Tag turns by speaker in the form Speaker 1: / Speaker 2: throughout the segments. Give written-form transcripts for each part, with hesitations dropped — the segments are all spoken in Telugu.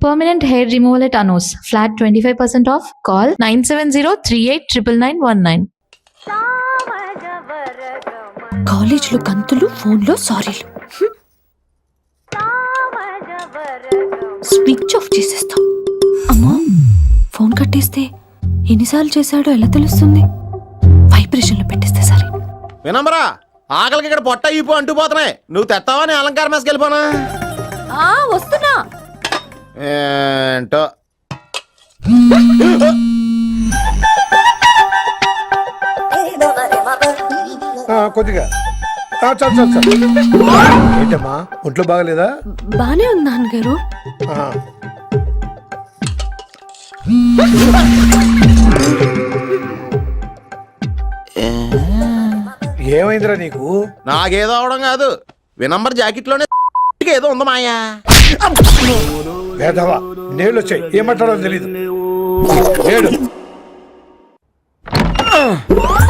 Speaker 1: Permanent hair removal at Anos. Flat 25% off. Call 9703899919.
Speaker 2: కాలేజ్లో గంతులు, ఫోన్లో సారీలు. స్విచ్ ఆఫ్ చేసేస్తా. అమ్మా, ఫోన్ కట్టేస్తే ఎన్నిసార్లు చేశాడో ఎలా తెలుస్తుంది? వైబ్రేషన్లో పెట్టేస్తే సరే.
Speaker 3: వినమ్రా, ఆకలికి ఇక్కడ పొట్ట ఈపు అంటూ పోతున్నాయి. నువ్వు తెస్తావా? నేను అలంకార మేస్కి వెళ్ళిపోనా?
Speaker 2: వస్తున్నా.
Speaker 3: ఏంటో
Speaker 4: కొద్దిగా చాలు. ఏంటమ్మా, ఒంట్లో బాగలేదా?
Speaker 2: బానే ఉంది నాన్నగారు.
Speaker 4: ఏమైందిరా నీకు?
Speaker 3: నాకేదో అవడం కాదు, వినంబర్ జాకెట్ లోనే ఏదో ఉంది మాయా.
Speaker 4: వేదవా, నేళ్ళు వచ్చాయి, ఏమంటాడో తెలీదు.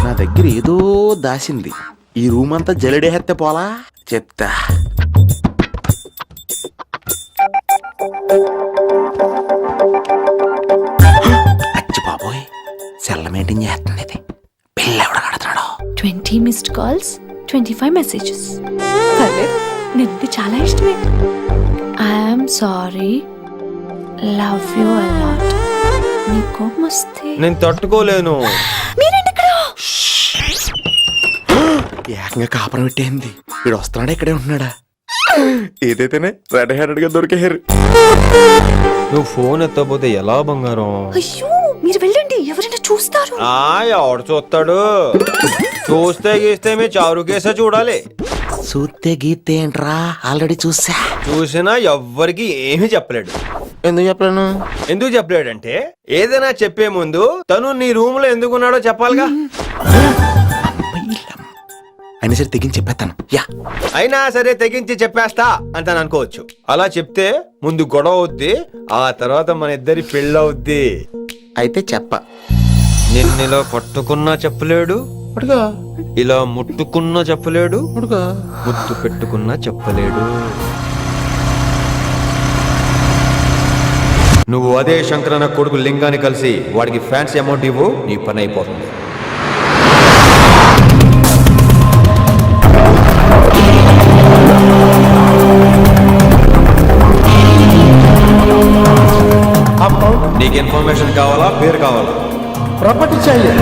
Speaker 3: నా దగ్గర ఏదో దాసింది. ఈ రూమ్ అంతా జలడేహెత్తే పోలా చెప్తా. అచ్చి బాబోయ్, సెల్ల మెయింటైన్ చేస్తుంది ఇది. పిల్ల ఎవడ కడుతున్నాడు?
Speaker 2: 20 మిస్డ్ కాల్స్, 25 మెసేజెస్. పర్లేదు, నిన్ను చాలా ఇష్టమే. I'm sorry, love you a lot. నీ కోపం వస్తే
Speaker 5: నేను తట్టుకోలేను.
Speaker 3: ఏకంగా కాపురం పెట్టేంది. వీడు వస్తున్నాడా, ఇక్కడే ఉంటున్నాడా? ఏదైతేనే రెడ్ హ్యాండెడ్ గా దొరికేహారు.
Speaker 5: నువ్వు ఫోన్ ఎత్తపోతే ఎలా బంగారం?
Speaker 2: అయ్యో, మీరు వెళ్ళండి, ఎవరైనా చూస్తారు.
Speaker 5: ఎవడు చూస్తాడు? చూస్తే గీస్తే మీ చారు కేసే చూడాలి.
Speaker 3: చూస్తే గీతే ఏంట్రా, ఆల్రెడీ
Speaker 5: చూసినా ఎవ్వరికి ఏమీ చెప్పలేడు.
Speaker 3: ఎందుకు చెప్పలేను?
Speaker 5: ఎందుకు చెప్పలేడంటే ఏదైనా చెప్పే ముందు తను నీ రూమ్ లో ఎందుకున్నాడో చెప్పాలిగా.
Speaker 3: అయినా సరే తెగించి చెప్పేస్తాను.
Speaker 5: అయినా సరే తెగించి చెప్పేస్తా అంటాను అనుకోవచ్చు. అలా చెప్తే ముందు గొడవ అవుద్ది, ఆ తర్వాత మన ఇద్దరి పెళ్ళవుద్ది.
Speaker 3: అయితే చెప్ప.
Speaker 5: నిన్నిలా పట్టుకున్నా చెప్పలేడు, ఇలా ముట్టుకున్నా చెప్పలేడు, ముద్దు పెట్టుకున్నా చెప్పలేడు. నువ్వు అదే శంకరన్న కొడుకు లింగాన్ని కలిసి వాడికి ఫ్యాన్సీ అమౌంట్ ఇవ్వు, నీ పని అయిపోతుంది. నీకు ఇన్ఫర్మేషన్ కావాలా, పేరు కావాలా?
Speaker 4: ప్రాపర్టీ चाहिए.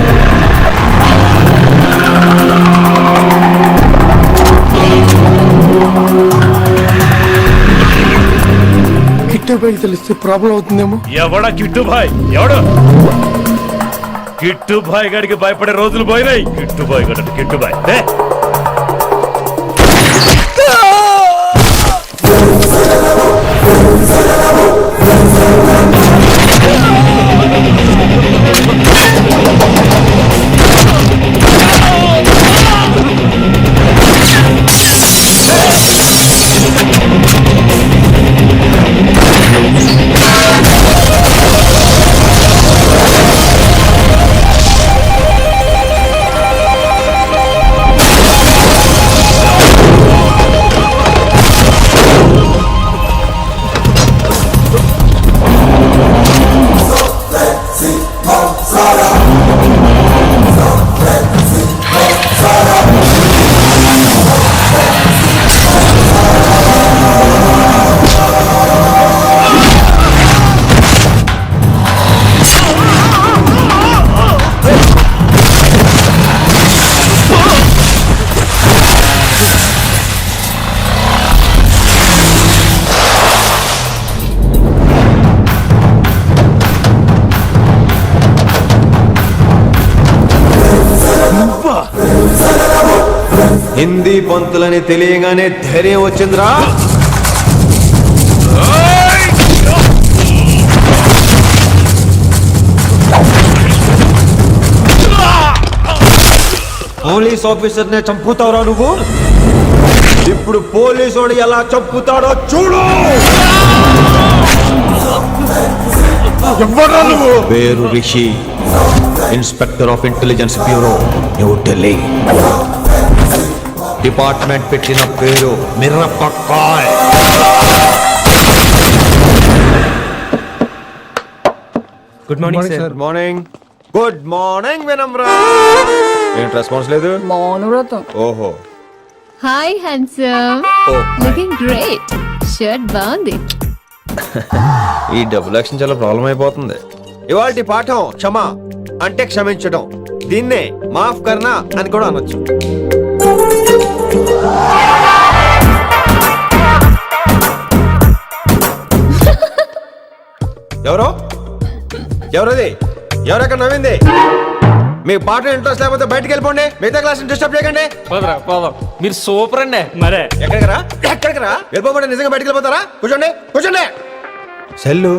Speaker 4: కిట్టుబాయ్ తెలిస్తే ప్రాబ్లం అవుతుందేమో.
Speaker 6: ఎవడా కిట్టుబాయ్? ఎవడు కిట్టుబాయ్ గడికి భయపడే రోజులు పోయినాయి. కిట్టుబాయ్ గడ కిట్టుబాయ్
Speaker 5: హిందీ పంతులని తెలియగానే ధైర్యం వచ్చిందిరా. పోలీస్ ఆఫీసర్ నే చంపుతావురా నువ్వు. ఇప్పుడు పోలీసోడు ఎలా చంపుతాడో చూడు. పేరు Rishi, inspector of intelligence bureau, New Delhi. Department పెట్టిన పేరు Mirapakay.
Speaker 6: Good morning sir
Speaker 5: good morning. Good morning Vinamra. ఏంటి రెస్పాన్స్ లేదు?
Speaker 7: మౌనవ్రతం.
Speaker 5: ఓహో.
Speaker 2: Hi handsome,
Speaker 5: oh
Speaker 2: looking great. Shirt బాగుంది.
Speaker 5: ఈ డబుల్ యాక్షన్ చాలా ప్రాబ్లం అయిపోతుంది. ఇవాల్టి పాఠం క్షమ అంటే క్షమించడం. దీన్నే మాఫ్ కర్నా అని కూడా అనొచ్చు. ఎవరో ఎవరది? ఎవరెక్కడ నవ్వింది? మీ పాట ఇంట్రెస్ట్ లేకపోతే బయటికి వెళ్ళిపోండి. మిగతా క్లాస్ డిస్టర్బ్ చేయకండి.
Speaker 6: పోదాం మీరు సూపర్ అండి మరే
Speaker 5: ఎక్కడికి రా వెళ్ళిపోకుండా నిజంగా బయటికి వెళ్ళిపోతారా? కూర్చోండి కూర్చోండి. సెల్లు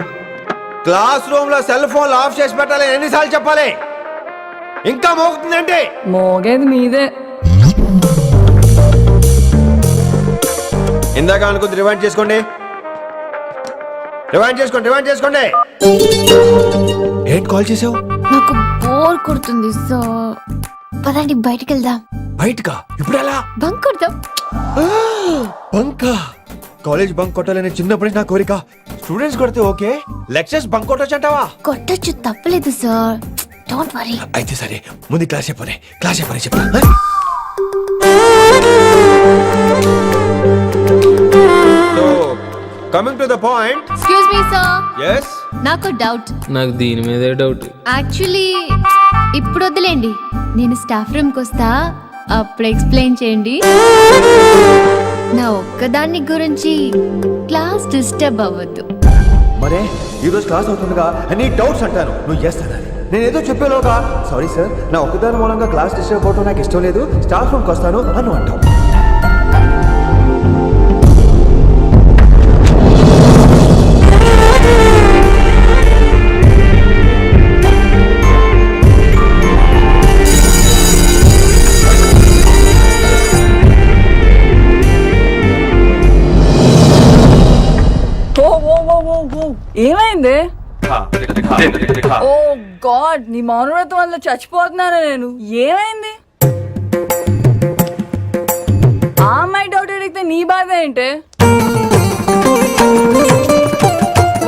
Speaker 5: క్లాస్ రూమ్ లో సెల్ ఫోన్ ఆఫ్ చేసి పెట్టాలి. ఎన్నిసార్లు చెప్పాలి? ఇంకా మోగుతుందంటే
Speaker 7: మోగేది మీదే.
Speaker 5: ఇందాక అనుకుంది రివైండ్ చేసుకోండి. రివైండ్ చేసుకోండి. ఏంటి కాల్ చేసావు?
Speaker 2: నాకు బోర్ కొడుతుంది, సో పదండి బయటికి వెళ్దాం.
Speaker 5: బయటకా? ఇప్పుడు ఎలా?
Speaker 2: బంక్ కొడదాం.
Speaker 5: బంకా? కాలేజ్ బంక్ కొట్టాలని చిన్నప్పటి నుంచి నా కోరిక. స్టూడెంట్స్ కొడితే ఓకే, లెక్చర్స్ బంక్ కొట్టొచ్చు అంటావా?
Speaker 2: కొట్టచ్చు, తప్పలేదు సార్. Don't worry.
Speaker 5: అయితే సరే, ముందు క్లాస్ చెప్పనే చెప్తా. So coming to the point.
Speaker 2: Excuse me sir,
Speaker 5: yes
Speaker 2: నాకు డౌట్.
Speaker 8: నాకు దీని మీదే డౌట్.
Speaker 2: యాక్చువల్లీ ఇప్పుడు వద్దులేండి, నేను స్టాఫ్ రూమ్కి వస్తా, అప్పుడు ఎక్స్ప్లెయిన్ చేయండి. నా ఒక్కదాన్ని గురించి క్లాస్ డిస్టర్బ్ అవ్వద్దు.
Speaker 5: మరే ఈ రోజు క్లాస్ అవుతుండగా ఎనీ డౌట్స్ అంటాను, నువ్వు ఎస్ అనాలి. నేను ఏదో చెప్పేలోగా సారీ సార్, నా ఒక్కదాని మూలంగా క్లాస్ డిస్టర్బ్ అవడం నాకు ఇష్టం లేదు, స్టాఫ్ రూమ్కి వస్తాను అని అంటావు.
Speaker 7: ఏమైంది? ఓ గాడ్, నీ మౌనవ్రతం వల్ల చచ్చిపోతున్నాను నేను. ఏమైంది? ఆ అమ్మాయి డౌట్ అడిగితే నీ బాధ ఏంటి?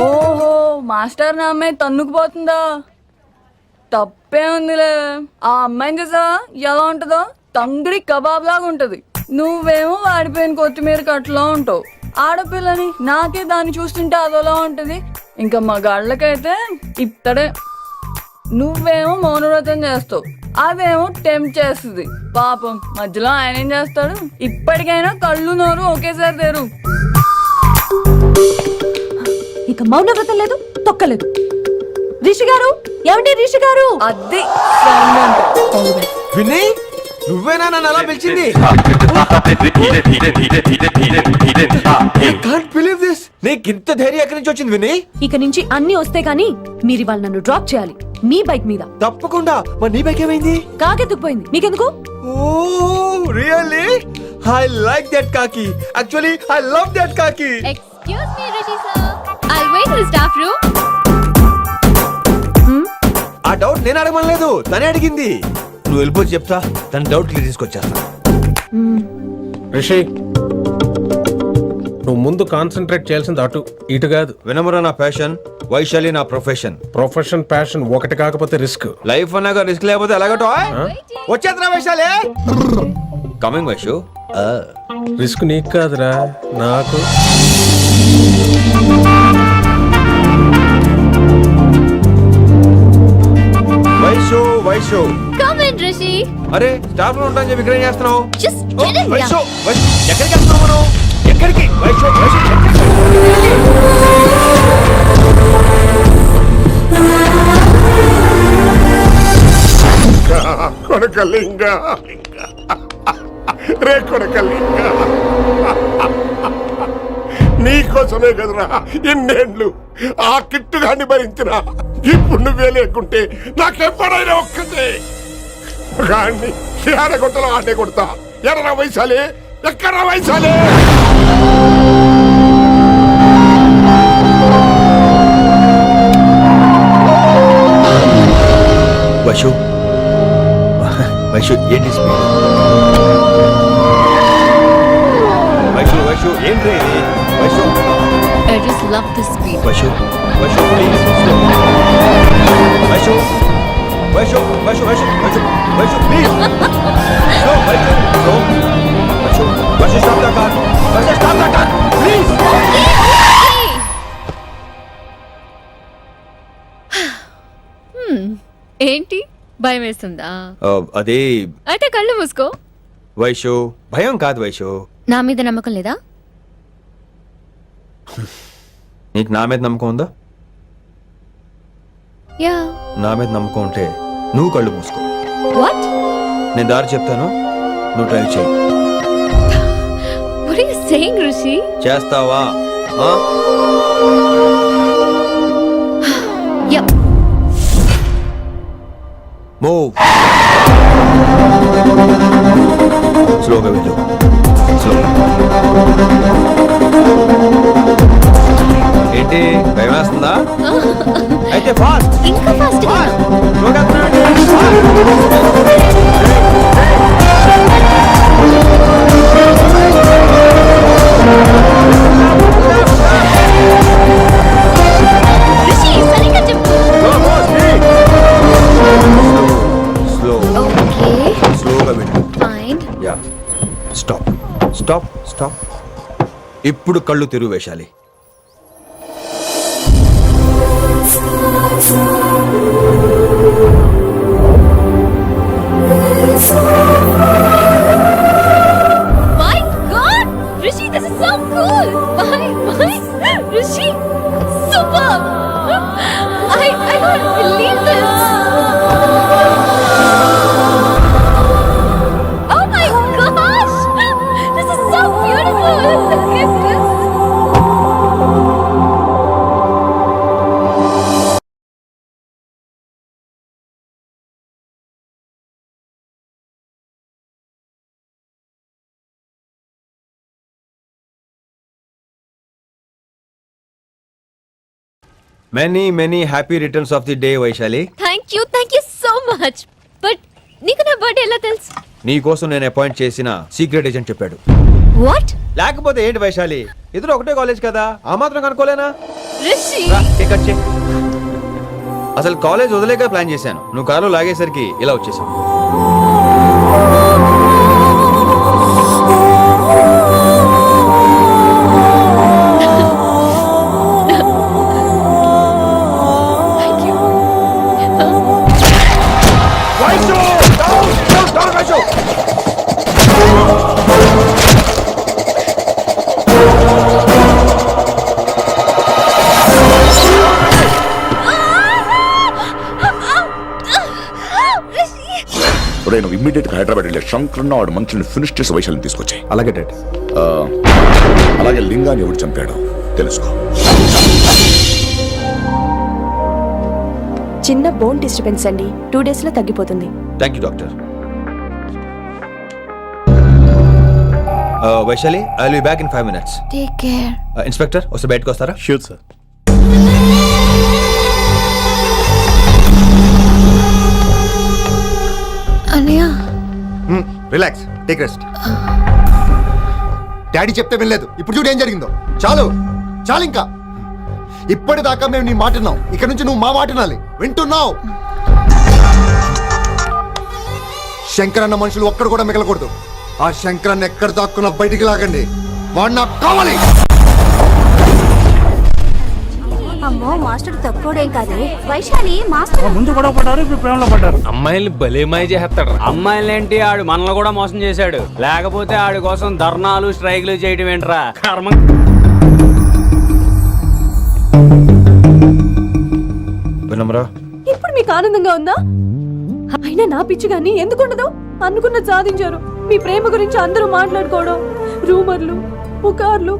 Speaker 7: ఓహో, మాస్టర్ నా అమ్మాయి తన్నుకుపోతుందా? తప్పే ఉందిలే. ఆ అమ్మాయిని చూసా ఎలా ఉంటుందో? తంగిడి కబాబ్ లాగా ఉంటది. నువ్వేమో వాడిపోయిన కొత్తిమీర కట్లా ఉంటావు. ఆడపిల్లని నాకే దాన్ని చూస్తుంటే అదోలా ఉంటది. ఇంకా మగాళ్ళకైతే ఇత్తడే. నువ్వేమో మౌనవ్రతం చేస్తావు, అదేమో టెంప్ట్ చేస్తుంది. పాపం మధ్యలో ఆయన ఏం చేస్తాడు? ఇప్పటికైనా కళ్ళు నోరు ఒకేసారి తెరు.
Speaker 9: ఇక మౌనవ్రతం లేదు, తొక్కలేదు. రిషి గారు, ఏమండి రిషి గారు?
Speaker 7: అది
Speaker 5: వినయ్, నువ్వేనా నన్ను అలా పిలిచింది? Can't believe this. నీకు ఇంత ధైర్యం ఎక్కడి నుంచి వచ్చింది వినయ్?
Speaker 9: ఇక నుంచి అన్ని వస్తే గానీ మీరు ఇవాళ నన్ను డ్రాప్ చేయాలి మీ బైక్ మీద.
Speaker 5: తప్పకుండా. మరి నీ బైక్ ఏమైంది?
Speaker 9: కాకెత్తుకుపోయింది. మీకెందుకు?
Speaker 5: Oh really? I like that కాకి. యాక్చువల్లీ ఐ లవ్ దట్ కాకి.
Speaker 2: Excuse me Rishi sir, I'll wait in staff room.
Speaker 5: ఆ డౌట్ నేను అడగమనలేదు, తనే అడిగింది. నువ్వు వెళ్ళిపోయి చెప్తా, తన డౌట్ క్లియర్ తీసుకొచ్చేస్తా.
Speaker 4: రిషి, నువ్వు ముందు కాన్సన్ట్రేట్ చేయాల్సింది అటు ఇటు కాదు.
Speaker 5: వినమ్ర నా ప్యాషన్, వైశాలి నా ప్రొఫెషన్.
Speaker 4: ప్రొఫెషన్ ప్యాషన్ ఒకటి కాకపోతే రిస్క్.
Speaker 5: లైఫ్ అన్నాక రిస్క్ లేకపోతే ఎలాగటో? వచ్చేద్రా వైశాలి. కమింగ్ వైషు.
Speaker 4: రిస్క్ నీకు కాదురా, నాకు. Vaishu
Speaker 2: come in Rishi.
Speaker 5: అరే స్టాఫ్ లో ఉంటాను చెప్పి ఇక్కడ ఏం చేస్తున్నావు?
Speaker 2: Just get in.
Speaker 5: వైషు ఎక్కడికి వెళ్తున్నావు మనం? ఎక్కడికి? వైషు
Speaker 10: కొడకలింగా రే కొడకలింగా, నీకోసమే కదరా ఇన్నేళ్ళు ఆ కిట్టుగాన్ని భరించినా. ఇప్పుడు నువ్వే లేకుంటే నాకెప్పుడైనా ఒక్కటే గాన్ని ఆడగొట్టలో ఆడే కొడతా. ఎడరా వైశాలి, ఎక్కడా వైశాలి?
Speaker 5: వైషు వైషు ఏంటి స్పీడ్? వైషు ఏంటి Vaishu?
Speaker 2: I just love this speed.
Speaker 5: Vaishu please. Vaishu Vaishu Vaishu Vaishu Vaishu Vaishu please no Vaishu no Vaishu Vaishu stop the car Vaishu stop the car please
Speaker 2: ఏంటి భయం వేస్తుందా?
Speaker 5: అదే
Speaker 2: అయితే కళ్ళు మూసుకో.
Speaker 5: వైషు భయం కాదు వైషు.
Speaker 2: నా మీద నమ్మకం లేదా?
Speaker 5: నీకు నా మీద నమ్మకం ఉందా?
Speaker 2: యా.
Speaker 5: నా మీద నమ్మకం ఉంటే నువ్వు కళ్ళు మూసుకో.
Speaker 2: వాట్?
Speaker 5: నేను దారి చెప్తాను, నువ్వు ట్రై చేయి.
Speaker 2: What are you saying Rishi?
Speaker 5: చేస్తావా?
Speaker 2: యా.
Speaker 5: మూవ్. స్లోగా వెళ్ళు. స్లోగా. ఏంటి భయం వేస్తుందా? అయితే ఫాస్ట్.
Speaker 2: ఇంకా ఫాస్ట్ గా.
Speaker 5: స్లోగా వెళ్తున్నాడు.
Speaker 2: రిషి సరిగ్గా చెప్పు.
Speaker 5: స్లో
Speaker 2: ఓకే
Speaker 5: స్లోగా వెళ్ళు.
Speaker 2: Fine.
Speaker 5: Yeah stop stop stop. ఇప్పుడు కళ్ళు తెరువు వేశాలి.
Speaker 2: My God Rishi this is so cool. My Rishi super. I can't believe this. Oh my gosh, this is so beautiful. Look at this.
Speaker 5: Many many happy returns of the day Vaishali.
Speaker 2: Thank you so much. But నీకు నా బర్త్డే ఎలా తెలుసు?
Speaker 5: నీ కోసం నేను అపాయింట్ చేసిన సీక్రెట్ ఏజెంట్ చెప్పాడు.
Speaker 2: What?
Speaker 5: లేకపోతే ఏంటి వైశాలి, ఇద్దరు ఒకటే కాలేజ్ కదా, ఆ మాత్రం కనుక్కోలేనా?
Speaker 2: రిషి
Speaker 5: రా, కేక్ కట్ చేయి. అసలు కాలేజ్ వదిలేక ప్లాన్ చేశాను, నువ్వు కారు లాగేసరికి ఇలా వచ్చేసావు.
Speaker 10: నువ్వు ఇమ్మీడియట్ గా హైదరాబాద్ వెళ్ళే శంకరన్న వాడు మనుషుల్ని ఫినిష్ చేసి వైశాల్యం తీసుకొచ్చాయి.
Speaker 5: అలాగే డాడ్.
Speaker 10: అలాగే లింగాన్ని ఎవడు చంపాడు తెలుసుకో.
Speaker 9: చిన్న బోన్ డిస్టర్బెన్స్ అండి, 2 days లో తగ్గిపోతుంది.
Speaker 5: Thank you doctor. Vaishali I will be back in 5 minutes.
Speaker 2: Take care.
Speaker 5: Inspector వస్తే బయటకు వస్తారా?
Speaker 6: Sure sir.
Speaker 2: అన్నయ్య
Speaker 5: రిలాక్స్, టేక్ రెస్ట్.
Speaker 8: డాడీ చెప్తే వినలేదు, ఇప్పుడు చూడు ఏం జరిగిందో. చాలు చాలు, ఇంకా ఇప్పటిదాకా మేము నీ మాట విన్నాం, ఇక్కడ నుంచి నువ్వు మా మాట వినాలి. వింటున్నావు? శంకరన్న మనుషులు ఒక్కడు కూడా మిగలకూడదు. ఆ శంకరన్న ఎక్కడ దాక్కున్నా బయటికి లాగండి, వాడు నాకు కావాలి.
Speaker 9: అమ్మో మాస్టర్ తక్కువడేం కాదు. వైశాలి మాస్టర్
Speaker 6: ముందు గొడవ పడ్డారు, ఇప్పుడు ప్రేమలో పడ్డారు.
Speaker 4: అమ్మాయిల్ని భలే మాయ చేస్తాడు.
Speaker 11: అమ్మాయిలేంటి, ఆడు మనల్ని కూడా మోసం చేశాడు. లేకపోతే ఆడి కోసం ధర్నాలు స్ట్రైక్లు చేయడం ఏంట్రా కర్మ.
Speaker 5: వినమ్రా,
Speaker 9: ఇప్పుడు మీకు ఆనందంగా ఉందా? అయినా నా పిచ్చి గాని ఎందుకుండదు? అనుకున్నది సాధించారు. మీ ప్రేమ గురించి అందరూ మాట్లాడుకోవడం, రూమర్లు, పుకార్లు,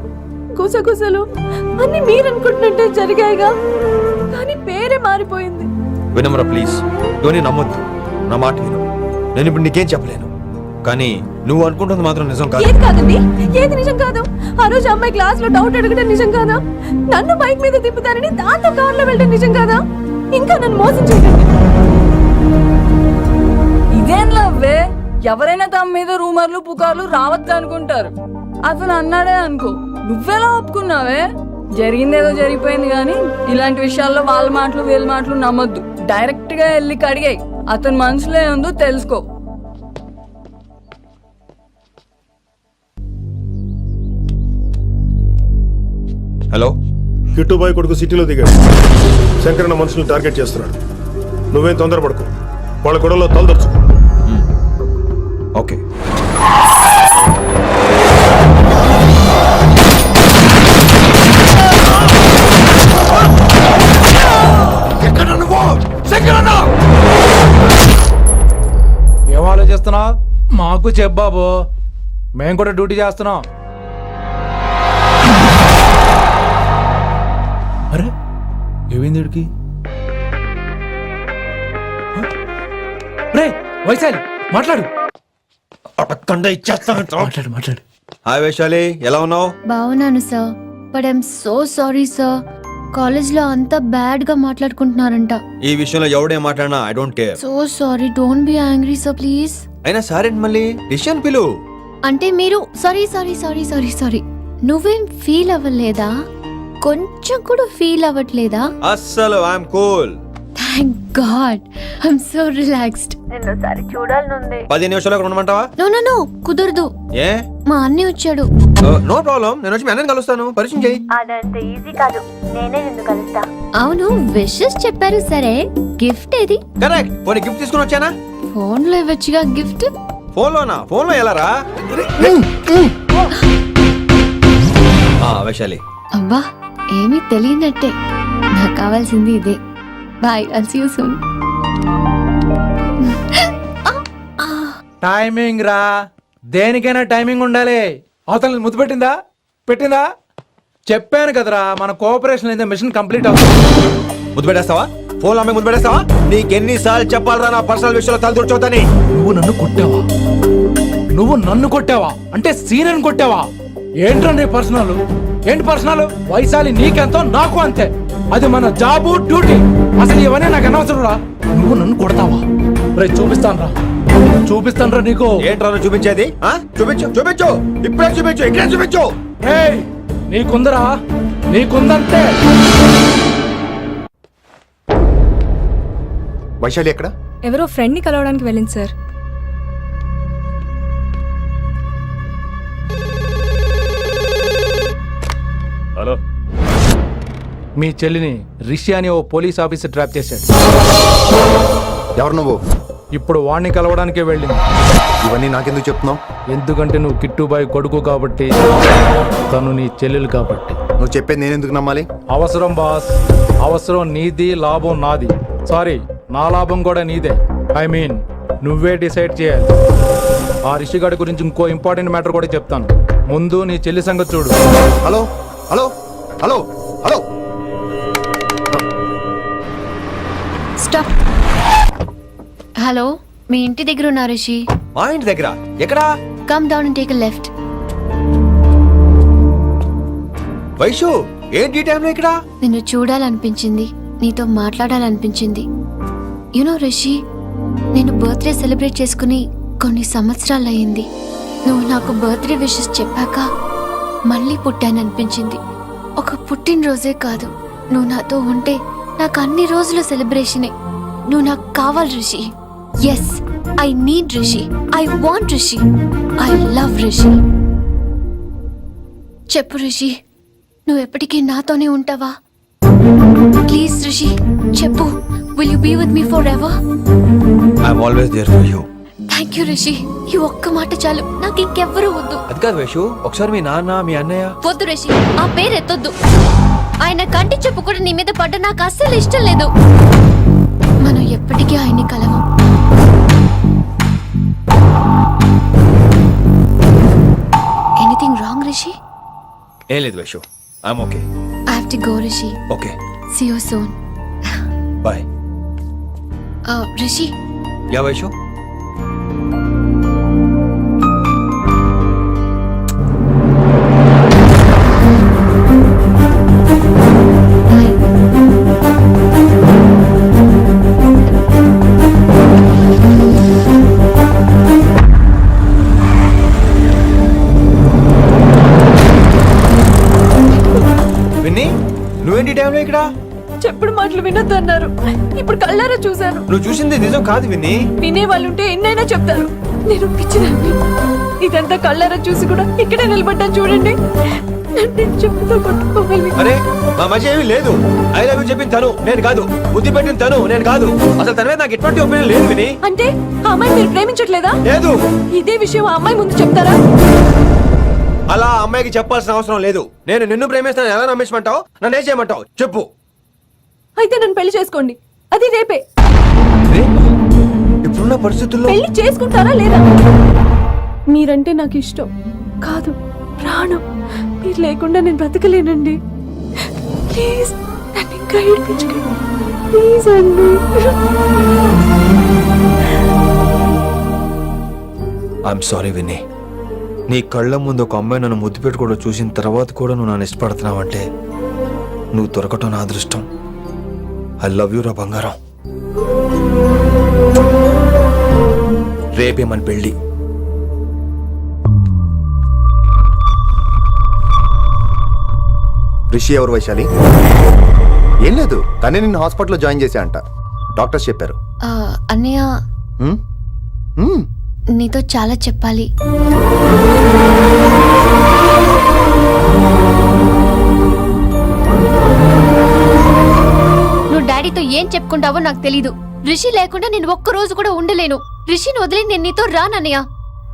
Speaker 9: గుసగుసలు అన్ని మీరు అనుకుంటున్నట్టే జరిగాయిగా, కానీ పేరే మారిపోయింది.
Speaker 5: వినమ్రా ప్లీజ్, ఇవన్నీ నమ్మొద్దు. నా మాట విను, నేను ఇప్పుడు నీకేం చెప్పలేను, కానీ నువ్వు అనుకుంటుంది మాత్రం నిజం కాదు.
Speaker 9: ఏది కాదండి, ఏది నిజం కాదు? ఆ రోజు అమ్మాయి క్లాస్ లో డౌట్ అడగడం నిజం కాదా? నన్ను బైక్ మీద తిప్పుతారని దాంతో కార్ లో వెళ్ళడం నిజం కాదా? ఇంకా నన్ను మోసం చేయకండి.
Speaker 7: ఇదేం లవ్వే? ఎవరైనా తమ మీద రూమర్లు పుకార్లు రావద్దు అనుకుంటారు. అతను అన్నాడే అనుకో, నువ్వెలా ఒప్పుకున్నావే? జరిగిందేదో జరిగిపోయింది, కానీ ఇలాంటి విషయాల్లో వాళ్ళ మాటలు వీళ్ళ మాటలు నమ్మొద్దు. డైరెక్ట్ గా వెళ్ళి కడిగాయి. అతని మనసులో ఏందో తెలుసుకో.
Speaker 5: హలో,
Speaker 6: కిట్టుబాయ్ కొడుకు సిటీలో దిగాడు. శంకరన్న మనుషుల్ని టార్గెట్ చేస్తున్నాడు. నువ్వేం తొందరపడకు, వాళ్ళ గొడవలో తలదర్చుకో.
Speaker 5: ఓకే.
Speaker 4: ఏం ఆలోచిస్తున్నావు? మాకు చెప్పాబు, మేము కూడా డ్యూటీ చేస్తున్నాం. అరే ఏమైంది వీడికి? రే వైశాలి, మాట్లాడు మాట్లాడు మాట్లాడు.
Speaker 5: హాయ్ వైశాలి, ఎలా ఉన్నావు?
Speaker 2: బాగున్నాను sir, but I'm so sorry sir. కాలేజ్లో అంతా బ్యాడ్ గా మాట్లాడుకుంటున్నారంట.
Speaker 5: ఈ విషయంలో ఎవడే మాట్లాడినా I don't care.
Speaker 2: So sorry, don't be angry sir please.
Speaker 5: అయినా సరే మళ్ళీ డిసిషన్ పిలు.
Speaker 2: అంటే మీరు sorry sorry sorry sorry sorry నువ్వేం ఫీల్ అవ్వలేదా? కొంచెం కూడా ఫీల్ అవ్వట్లేదా?
Speaker 5: అస్సలు I'm cool.
Speaker 2: Thank God, I'm so relaxed. నిన్నోసారి చూడాలనుంది.
Speaker 5: 10 నిమిషాలు ఉండమంటావా?
Speaker 2: నో నో నో, కుదరదు.
Speaker 5: ఏ?
Speaker 2: మా అన్నయ్య వచ్చాడు.
Speaker 5: నో ప్రాబ్లం, నేను వచ్చి మీ అన్నని కలుస్తాను. పరిచయం చేయి.
Speaker 9: అదంత ఈజీ కాదు, నేనే నిన్ను కలుస్తా.
Speaker 2: అవును, విషెస్ చెప్పారు సరే, గిఫ్ట్ ఏది?
Speaker 5: కరెక్ట్. పోనీ గిఫ్ట్ తీసుకుని వచ్చానా?
Speaker 2: ఫోన్ లో ఇవ్వచ్చుగా గిఫ్ట్.
Speaker 5: ఫోన్లోనా? ఫోన్లో ఎలా రా? వైశాలి,
Speaker 2: అబ్బా ఏమీ తెలియనట్టే. నాకు కావాల్సింది ఇదే. Bye, I'll see you soon.
Speaker 4: Timing రా, దేనికైనా టైమింగ్ ఉండాలి. అవతల ముద్దు పెట్టిందా? చెప్పాను కదరా, మన కోఆపరేషన్ అయితే మిషన్ కంప్లీట్ అవుతుంది.
Speaker 5: ముద్దు పెట్టేస్తావా? ఫోన్ అమ్మాయి ముద్దు పెట్టేస్తావా? నీకెన్నిసార్లు చెప్పాలరా నా పర్సనల్ విషయంలో తల దూర్చోద్దని?
Speaker 4: నువ్వు నన్ను కొట్టావా అంటే సీనియర్ కొట్టావా? ఏంట్రా నీ పర్సనల్? ఏంటి పర్సనల్? వైశాలి నీకెంతో నాకు అంతే. అది మన జాబు, డ్యూటీ. అసలు ఇవన్నీ నాకు అనవసరం రా. నువ్వు నన్ను కొడతావా? రే చూపిస్తాను రా నీకు.
Speaker 5: ఏంట్రా నువ్వు చూపించేది? చూపించు ఇప్పుడే చూపించు, ఇక్కడే చూపించు.
Speaker 4: నీకుందంటే.
Speaker 8: వైశాలి ఎక్కడ?
Speaker 9: ఎవరో ఫ్రెండ్ ని కలవడానికి వెళ్ళింది సార్.
Speaker 6: హలో,
Speaker 4: మీ చెల్లిని రిషి అని ఓ పోలీస్ ఆఫీసర్ ట్రాప్ చేశాడు.
Speaker 8: ఎవరు నువ్వు?
Speaker 4: ఇప్పుడు వాణ్ణి కలవడానికే వెళ్ళింది.
Speaker 8: ఇవన్నీ నాకెందుకు చెప్తున్నావు?
Speaker 4: ఎందుకంటే నువ్వు కిట్టుబాయ్ కొడుకు కాబట్టి, తను నీ చెల్లెలు కాబట్టి.
Speaker 8: నువ్వు చెప్పేది నేను ఎందుకు నమ్మాలి?
Speaker 4: అవసరం బాస్, అవసరం నీది, లాభం నాది. సారీ, నా లాభం కూడా నీదే. ఐ మీన్ నువ్వే డిసైడ్ చేయాలి. ఆ రిషిగాడి గురించి ఇంకో ఇంపార్టెంట్ మ్యాటర్ కూడా చెప్తాను. ముందు నీ చెల్లి సంగతి చూడు.
Speaker 8: Hello hello hello hello,
Speaker 2: stop. Hello, మీ ఇంటి దగ్గర ఉన్నా రిషి?
Speaker 5: మా ఇంటి దగ్గర? ఎక్కడా?
Speaker 2: Come down and take a left.
Speaker 5: Vaishu, ఏంటి టైంలో ఇక్కడ?
Speaker 2: నిన్ను చూడాలనిపించింది, నీతో మాట్లాడాలనిపించింది. యునో రిషి, నేను బర్త్డే సెలబ్రేట్ చేసుకుని కొన్ని సంవత్సరాలు అయింది. నువ్వు నాకు బర్త్డే విషెస్ చెప్పాక మళ్ళీ పుట్టాననిపించింది. ఒక పుట్టినరోజే కాదు, నువ్వు నాతో ఉంటే నాకు అన్ని రోజుల సెలబ్రేషనే. నువ్వు నాకు కావాలి Rishi. Yes, I need Rishi, I want Rishi, I love Rishi. చెప్పు రిషి, నువ్వు ఎప్పటికీ నాతోనే ఉంటావా? ప్లీజ్ రిషి చెప్పు. Will you be with me forever?
Speaker 5: I'm always there for you.
Speaker 2: Thank you Rishi, ఈ ఒక్క మాట చాలు, నాకు ఇంకెవ్వరూ వద్దు.
Speaker 5: అది కాదు వైషు, ఒకసారి మీ నాన్న, మీ అన్నయ్య.
Speaker 2: వద్దు రిషి, ఆ పేరు ఎత్తొద్దు. ఆయన కంటి చెప్పు కూడా నీ మీద పడ్డ నాకు అస్సలు ఇష్టం లేదు. మనం ఎప్పటికీ ఆయన్ని కలవం. Anything wrong Rishi?
Speaker 5: ఏం లేదు Vaishu, I'm okay.
Speaker 2: I have to go Rishi.
Speaker 5: Okay,
Speaker 2: see you soon.
Speaker 5: Bye.
Speaker 2: Rishi,
Speaker 5: yeah Vaishu.
Speaker 7: చెప్పుడు
Speaker 9: మాటలు వినొద్దన్నారు. ఇప్పుడు కళ్ళారా చూశాను.
Speaker 5: నువ్వు చూసింది నిజం కాదు విని.
Speaker 9: వినే వాళ్ళు ఉంటే ఎన్నైనా చెప్తారు. నేను పిచ్చిదాన్ని. ఇదంతా కళ్ళారా చూసి కూడా ఇక్కడే నిలబడ్డాను చూడండి. నన్ను చెప్పుతో కొట్టుకోవాలి.
Speaker 5: అరే మా మధ్య ఏమీ లేదు. ఐ లవ్ యూ చెప్పింది తను, నేను కాదు. బుద్ధి పెట్టిన తను, నేను కాదు. అసలు తన మీద నాకు ఎటువంటి ఒపీనియన్ లేదు విని.
Speaker 9: అంటే ఆ అమ్మాయిని మీరు ప్రేమించట్లేదా?
Speaker 5: లేదు.
Speaker 9: ఇదే విషయం ఆ అమ్మాయి ముందు చెప్తారా?
Speaker 5: అలా ఆ అమ్మాయికి చెప్పాల్సిన అవసరం లేదు. నేను నిన్ను ప్రేమిస్తాను ఎలా నమ్మించమంటావు? నన్ను ఏం చేయమంటావు చెప్పు.
Speaker 9: అయితే నన్ను పెళ్లి చేసుకోండి. అది రేపే.
Speaker 5: ఇప్పుడున్న పరిస్థితుల్లో
Speaker 9: పెళ్లి చేసుకుంటారా లేదా? మీరంటే నాకు ఇష్టం కాదు, ప్రాణం. మీరు లేకుండా నేను బ్రతకలేనండి. ప్లీజ్ నన్ను ఇంకా ఏడిపించకండి. ప్లీజ్ అండి.
Speaker 5: I'm sorry Vinni. నీ కళ్ళ ముందు ఒక అమ్మాయి నన్ను ముద్దు పెట్టుకోవడం చూసిన తర్వాత కూడా నువ్వు నన్ను ఇష్టపడుతున్నావంటే నువ్వు దొరకటం నా అదృష్టం. ఐ లవ్ యూ రా బంగారం. రేపే మన పెళ్ళి.
Speaker 8: రిషి ఎవరు వైశాలి? ఏం లేదు, తనే నిన్ను హాస్పిటల్లో జాయిన్ చేశా అంట. డాక్టర్స్ చెప్పారు.
Speaker 2: అన్నయ్య
Speaker 8: హ్మ్? హ్మ్.
Speaker 2: నీతో చాలా చెప్పాలి. నువ్వు డాడీతో ఏం చెప్పుకుంటావో నాకు తెలీదు. రిషి లేకుండా నేను ఒక్క రోజు కూడా ఉండలేను. రిషిని వదిలి నేను నీతో రానన్నయ్య.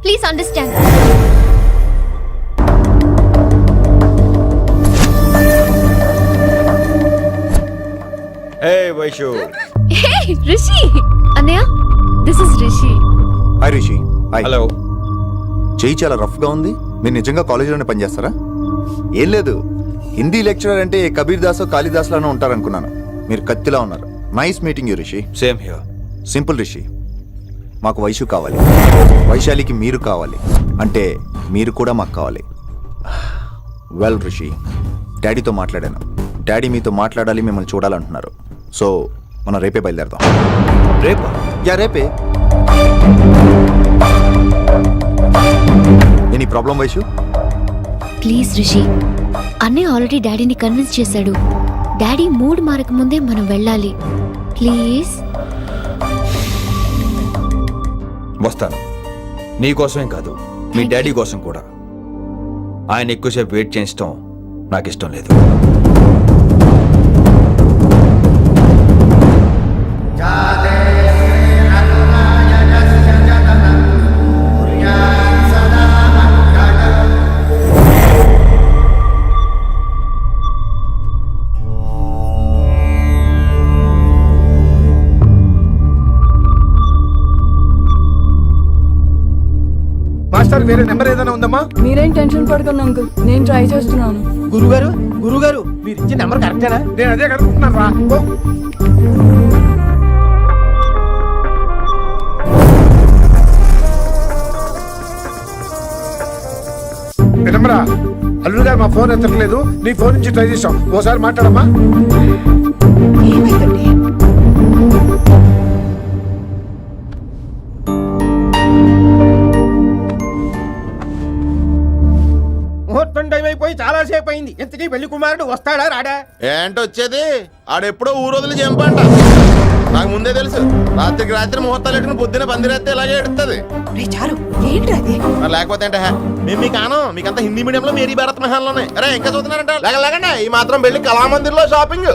Speaker 2: Please understand.
Speaker 5: Hey Vaishu.
Speaker 2: Hey Rishi. అన్నయ్య this is Rishi.
Speaker 8: Hi Rishi. Hi.
Speaker 5: Hello.
Speaker 8: చెయ్యి చాలా రఫ్ గా ఉంది. మీరు నిజంగా కాలేజీలోనే పనిచేస్తారా? ఏం లేదు, హిందీ లెక్చరర్ అంటే కబీర్ దాసో కాళిదాస్ లానో ఉంటారనుకున్నాను. మీరు కత్తిలా ఉన్నారు. Nice meeting you Rishi.
Speaker 5: Same here.
Speaker 8: Simple Rishi, మాకు వైషు కావాలి. వైశాలికి మీరు కావాలి. అంటే మీరు కూడా మాకు కావాలి. వెల్ రిషి, డాడీతో మాట్లాడాను. డాడీ మీతో మాట్లాడాలి, మిమ్మల్ని చూడాలంటున్నారు. సో మనం రేపే బయలుదేరదాం.
Speaker 5: రేపా?
Speaker 8: యా రేపే. Any problem Vaishu?
Speaker 2: Please Rishi. అన్నయ్య ఆల్రెడీ డాడీని కన్విన్స్ చేశాడు. డాడీ మూడ్ మారక ముందే మనం వెళ్ళాలి. ప్లీజ్.
Speaker 5: వస్తాను. నీ కోసమేం కాదు, మీ డాడీ కోసం కూడా. ఆయన ఎక్కువసేపు వెయిట్ చేయించడం నాకు ఇష్టం లేదు.
Speaker 4: మాస్టర్ వేరే నెంబర్ ఏదైనా ఉందమ్మా?
Speaker 7: మీరేం టెన్షన్ పడకండి అంకుల్, నేను ట్రై చేస్తున్నాను.
Speaker 4: గురుగారు మీరు ఇచ్చిన నెంబర్ కరెక్టేనా? నేను అదే కనుక్కుంటున్నాను రా. వినమ్రా, అల్లుడు గారు మా ఫోన్ ఎత్తట్లేదు. నీ ఫోన్ నుంచి ట్రై చేసాం, ఓసారి మాట్లాడమ్మా. ముహూర్తం టైం అయిపోయి చాలా సేపు అయింది. ఇంతకీ పెళ్లి కుమారుడు వస్తాడా రాడా?
Speaker 3: ఏంటి వచ్చేది? ఆడెప్పుడో ఊరొదిలి చంపంట. నాకు ముందే తెలుసు. రాత్రికి రాత్రి ముహూర్తాలు ఎట్టుకుని పొద్దున పందిరేస్తే ఇలాగే ఎడుతుంది. లేకపోతే అంటే మేము మీకు ఆనం, మీకంతా హిందీ మీడియంలో మేరీ భారత్ మహల్లోనే. అరే ఇంకా చూస్తున్నారంట. లేకండి ఈ మాత్రం వెళ్ళి కళామందిర్లో షాపింగ్.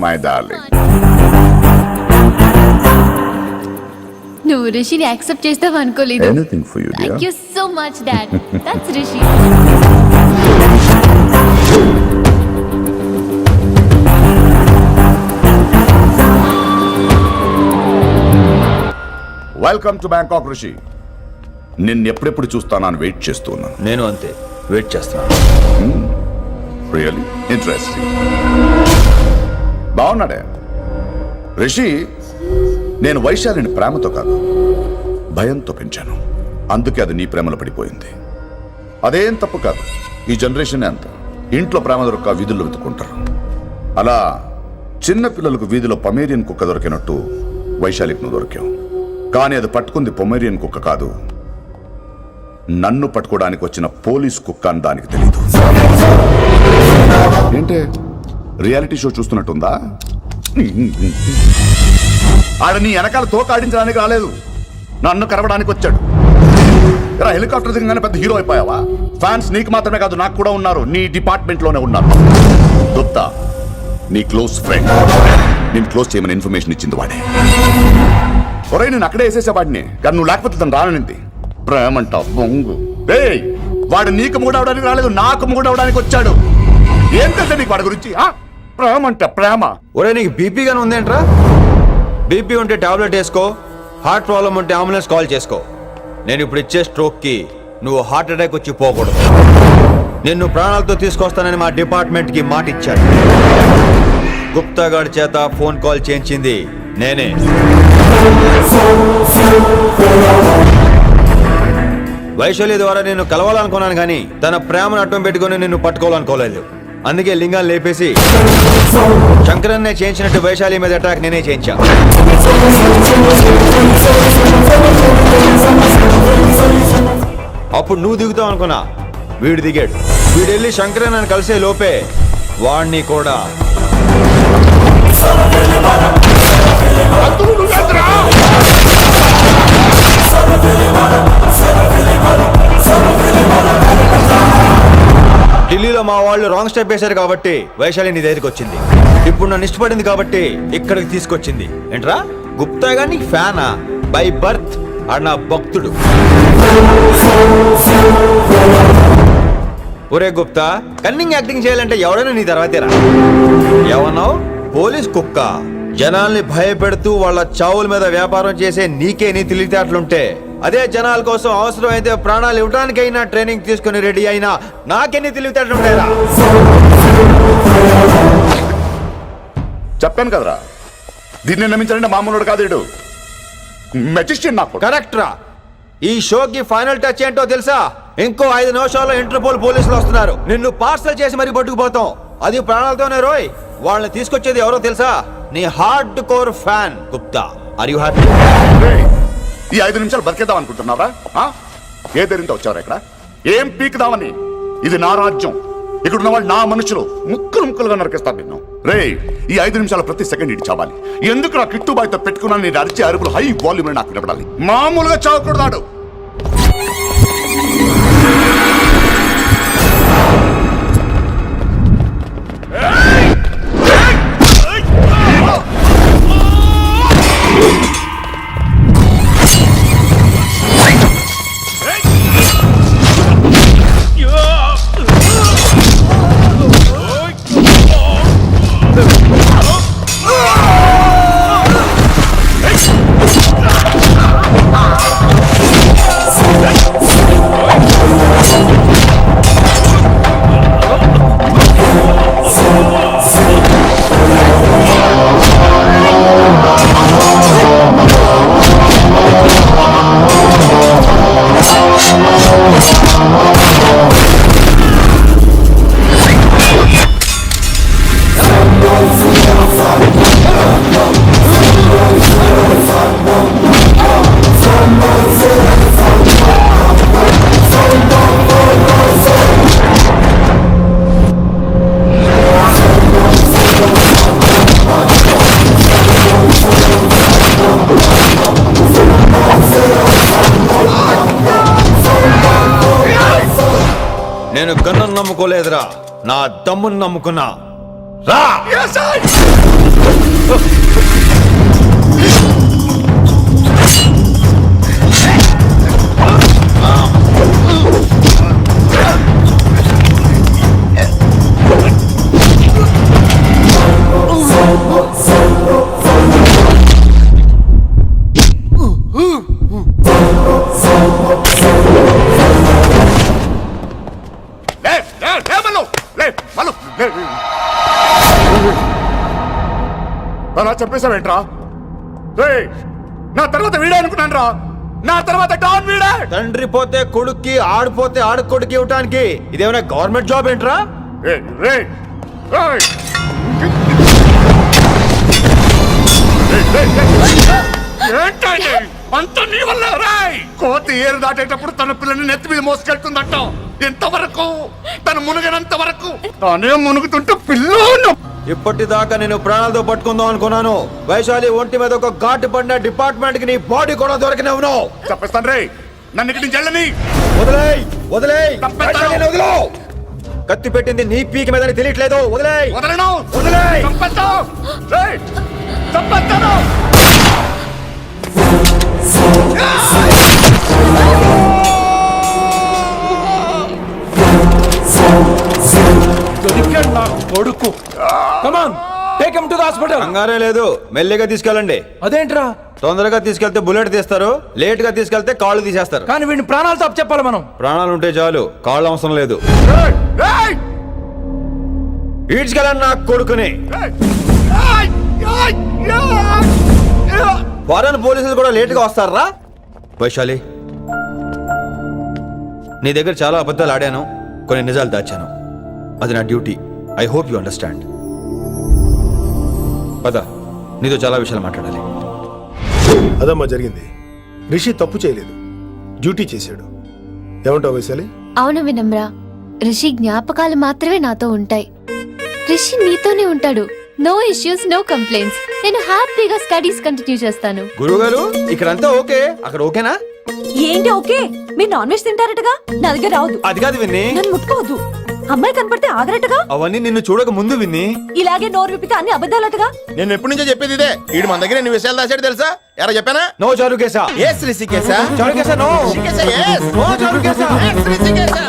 Speaker 10: My darling.
Speaker 9: నువ్వు రిషిని యాక్సెప్ట్ చేస్తావు అనుకోలేదు.
Speaker 10: Anything for you dear.
Speaker 9: Thank you so much dad. That's Rishi.
Speaker 10: Welcome to Bangkok Rishi. నిన్ను ఎప్పుడెప్పుడు చూస్తానని వెయిట్ చేస్తూ ఉన్నాను.
Speaker 5: నేను అంతే వెయిట్ చేస్తున్నాను.
Speaker 10: Really interesting. బాగున్నాడే రిషి. నేను వైశాలిని ప్రేమతో కాదు భయంతో పెంచాను. అందుకే అది నీ ప్రేమలో పడిపోయింది. అదేం తప్పు కాదు. ఈ జనరేషన్ అంత ఇంట్లో ప్రేమ దొరక్క వీధుల్లో వెతుకుంటారు. అలా చిన్న పిల్లలకు వీధిలో పమేరియన్ కుక్క దొరికినట్టు వైశాలికి నువ్వు దొరికావు. కానీ అది పట్టుకుంది పొమేరియన్ కుక్క కాదు, నన్ను పట్టుకోవడానికి వచ్చిన పోలీస్ కుక్క అని దానికి తెలీదు. ఏంటే రియాలిటీ షో చూస్తున్నట్టుందా? ఆడ నీ వెనకాల తోక ఆడించడానికి రాలేదు, నన్ను కరవడానికి వచ్చాడు. హెలికాప్టర్ దిగగానే పెద్ద హీరో అయిపోయావా? ఫ్యాన్స్ నీకు మాత్రమే కాదు నాకు కూడా ఉన్నారు. నీ డిపార్ట్మెంట్ లోనే ఉన్నారు. గుప్తా నీ క్లోజ్ ఫ్రెండ్. నేను క్లోజ్ చేయమని ఇన్ఫర్మేషన్ ఇచ్చింది వాడే. ఒరే నేను అక్కడే వేసేసేవాడిని, కానీ నువ్వు లేకపోతే తను రానంది. ప్రేమంట బొంగు. వాడు నీకు మూడవడానికి రాలేదు, నాకు మూడవడానికి వచ్చాడు. ఏం తెలుసా నీకు వాడి గురించి? ప్రేమంట ప్రేమ.
Speaker 5: ఒరే నీకు బీపీ గానీ ఉందేంట్రా? బీపీ ఉంటే టాబ్లెట్ వేసుకో, హార్ట్ ప్రాబ్లం ఉంటే అంబులెన్స్ కాల్ చేసుకో. నేను ఇప్పుడు ఇచ్చే స్ట్రోక్ కి నువ్వు హార్ట్ అటాక్ వచ్చి పోకూడదు. నిన్ను ప్రాణాలతో తీసుకొస్తానని మా డిపార్ట్మెంట్ కి మాట ఇచ్చాడు. గుప్తా గారి చేత ఫోన్ కాల్ చేయించింది నేనే. వైశాలి ద్వారా నేను కలవాలనుకున్నాను కానీ తన ప్రేమను అడ్డం పెట్టుకుని నిన్ను పట్టుకోవాలనుకోలేదు. అందుకే లింగాన్ని లేపేసి శంకరన్నే చేయించినట్టు వైశాలి మీద అటాక్ నేనే చేయించా. అప్పుడు నువ్వు దిగుతావు అనుకున్నా, వీడు దిగాడు. వీడు వెళ్ళి శంకరన్నని కలిసే లోపే వాణ్ణి కూడా ఢిల్లీలో మా వాళ్ళు రాంగ్ స్టెప్ వేశారు కాబట్టి వైశాలి నీ దగ్గరికి వచ్చింది. ఇప్పుడు నన్ను ఇష్టపడింది కాబట్టి ఇక్కడికి తీసుకొచ్చింది. ఏంట్రా గుప్తా గాని ఫ్యానా? బై బర్త్ ఆడు నా భక్తుడు. ఒరే గుప్తా, కన్నింగ్ యాక్టింగ్ చేయాలంటే ఎవరైనా నీ తర్వాతేరా. ఏమన్నావు? పోలీస్ కుక్క. జనాల్ని భయపెడుతూ వాళ్ళ చావుల మీద వ్యాపారం చేసే నీకే నీ తెలివితేటలుంటే, అదే జనాల కోసం అవసరమైతే ప్రాణాలు ఇవ్వడానికైనా ట్రైనింగ్ తీసుకుని రెడీ అయినా నాకెన్ని తెలివితేటలుంటాయిరా?
Speaker 10: చెప్పాను కదరా, దీన్ని నమ్మించాలంటే మామూలుడు కాదు, వీడు మెజిస్ట్రియన్. నాకు
Speaker 5: కరెక్ట్ రా. ఈ షోకి ఫైనల్ టచ్ ఏంటో తెలుసా? ఇంకో 5 నిమిషాల్లో ఇంటర్పోల్ పోలీసులు వస్తున్నారు. నిన్ను పార్సల్ చేసి మరీ పట్టుకుపోతాం, అది ప్రాణాలతోనే రోయ్. వాళ్ళని తీసుకొచ్చేది ఎవరో తెలుసా? నీ hardcore fan Gupta. Are you happy?
Speaker 10: ఈ 5 నిమిషాలు బతికేద్దాం అనుకుంటున్నావా? ఏ ధైర్యంతో వచ్చారా ఇక్కడ? ఏం పీకుదామని? ఇది నా రాజ్యం, ఇక్కడ ఉన్న వాళ్ళు నా మనుషులు. ముక్కలు ముక్కలుగా నరికేస్తారు నిన్ను. రే ఈ 5 నిమిషాలు ప్రతి సెకండ్ ఇటు చావాలి. ఎందుకు నా కిట్టుబాయితో పెట్టుకున్నా నేను అరిచే అరుపులు హై వాల్యూమ్ నాకు వినపడాలి. మామూలుగా చావకూడదాడు. నేను గన్ను నమ్ముకోలేదురా, నా దమ్మును నమ్ముకున్నా. రా. లే, లే, లే మల్లు, లే, మల్లు, లే. అలా చెప్పేశావేంట్రా? రేయ్, నా తర్వాత వీడే అనుకున్నాను రా. నా తర్వాత డాన్ వీడే.
Speaker 5: తండ్రి పోతే కొడుక్కి, ఆడిపోతే ఆడకొడుకు ఇవ్వటానికి ఇదేమైనా గవర్నమెంట్ జాబ్ ఏంట్రా?
Speaker 10: రేయ్, రేయ్, రేయ్. రేయ్, రేయ్, రేయ్. ఏంటండి అంత నీ వల్ల? రాయ్, కోతి ఏరు దాటేటప్పుడు తన పిల్లని నెత్తి మీద మోసుకెళ్తుందట. ఎంతవరకు? తను మునిగినంత వరకు. తానే మునుగుతుంటే పిల్లను.
Speaker 5: ఇప్పటిదాకా నేను ప్రాణాలతో పట్టుకుందాం అనుకున్నాను. వైశాలి ఒంటి మీద ఒక ఘాటు పడిన డిపార్ట్మెంట్ కి నీ బాడీ కూడా దొరికినవును.
Speaker 10: చెప్పేస్తాను రే, నన్ను ఇక్కడి నుంచి వెళ్ళని.
Speaker 5: వదిలేయ్, వదిలేయ్,
Speaker 10: తప్పేస్తాను.
Speaker 5: వైశాలిని వదిలో. కత్తి పెట్టింది నీ పీకి మీదని తెలియట్లేదు. వదిలేయ్,
Speaker 10: వదలను.
Speaker 5: వదిలేయ్.
Speaker 10: చంపేస్తాను. రేయ్, చంపేస్తాను.
Speaker 4: దొరికాడు నా కొడుకు. Come on, take him to the hospital.
Speaker 5: కంగారే లేదు, మెల్లిగా తీసుకెళ్ళండి.
Speaker 4: అదేంట్రా?
Speaker 5: తొందరగా తీసుకెళ్తే బుల్లెట్ తీస్తారు, లేట్ గా తీసుకెళ్తే కాళ్ళు తీసేస్తారు.
Speaker 4: కానీ వీడిని ప్రాణాలు తప్పు చెప్పాలి మనం.
Speaker 5: ప్రాణాలు ఉంటే చాలు, కాళ్ళు అవసరం లేదు.
Speaker 10: రేయ్, రేయ్,
Speaker 5: ఈడ్చుకెళ్ళండి నా కొడుకుని.
Speaker 10: రేయ్, రేయ్, రేయ్, రేయ్.
Speaker 5: ఫారెన్ పోలీసులు కూడా లేట్ గా వస్తారా? వైశాలి, నీ దగ్గర చాలా అబద్ధాలు ఆడాను, కొన్ని నిజాలు దాచాను. అది నా duty. I hope you understand. పద, నీతో చాలా విషయాలు మాట్లాడాలి.
Speaker 6: అదమ్మా జరిగింది. రిషి తప్పు చేయలేదు, డ్యూటీ చేశాడు. ఏమంటావు వైశాలి?
Speaker 2: అవును వినమ్ర, రిషి జ్ఞాపకాలు మాత్రమే నాతో ఉంటాయి. రిషి నీతోనే ఉంటాడు. No issues, no complaints. నేను హ్యాపీగా స్టడీస్ కంటిన్యూ చేస్తాను.
Speaker 5: గురువు గారు, ఇక్కడంతా ఓకే, అక్కడ ఓకేనా?
Speaker 9: ఏంటి ఓకే? మీరు నాన్ వెజ్ తింటారటగా? నా దగ్గర రావద్దు.
Speaker 5: అది కాదు విన్ని,
Speaker 9: నన్ను ముట్టుకోవద్దు. అమ్మాయి కనపడితే ఆగరటగా?
Speaker 5: అవన్నీ నిన్ను చూడక ముందు విన్ని.
Speaker 9: ఇలాగే నోరు విప్పితే అన్ని అబద్ధాలటగా?
Speaker 3: నేను ఎప్పటి నుంచో చెప్పేది ఇదే. వీడు మన దగ్గర ఎన్ని విషయాలు దాచాడు తెలుసా? ఎరా చెప్పానా?
Speaker 5: No Charukesha.
Speaker 3: Yes Rishikesha.
Speaker 5: Charukesha, no.
Speaker 3: Rishikesha, yes.
Speaker 5: No Charukesha.
Speaker 3: Yes, రిషికేశా.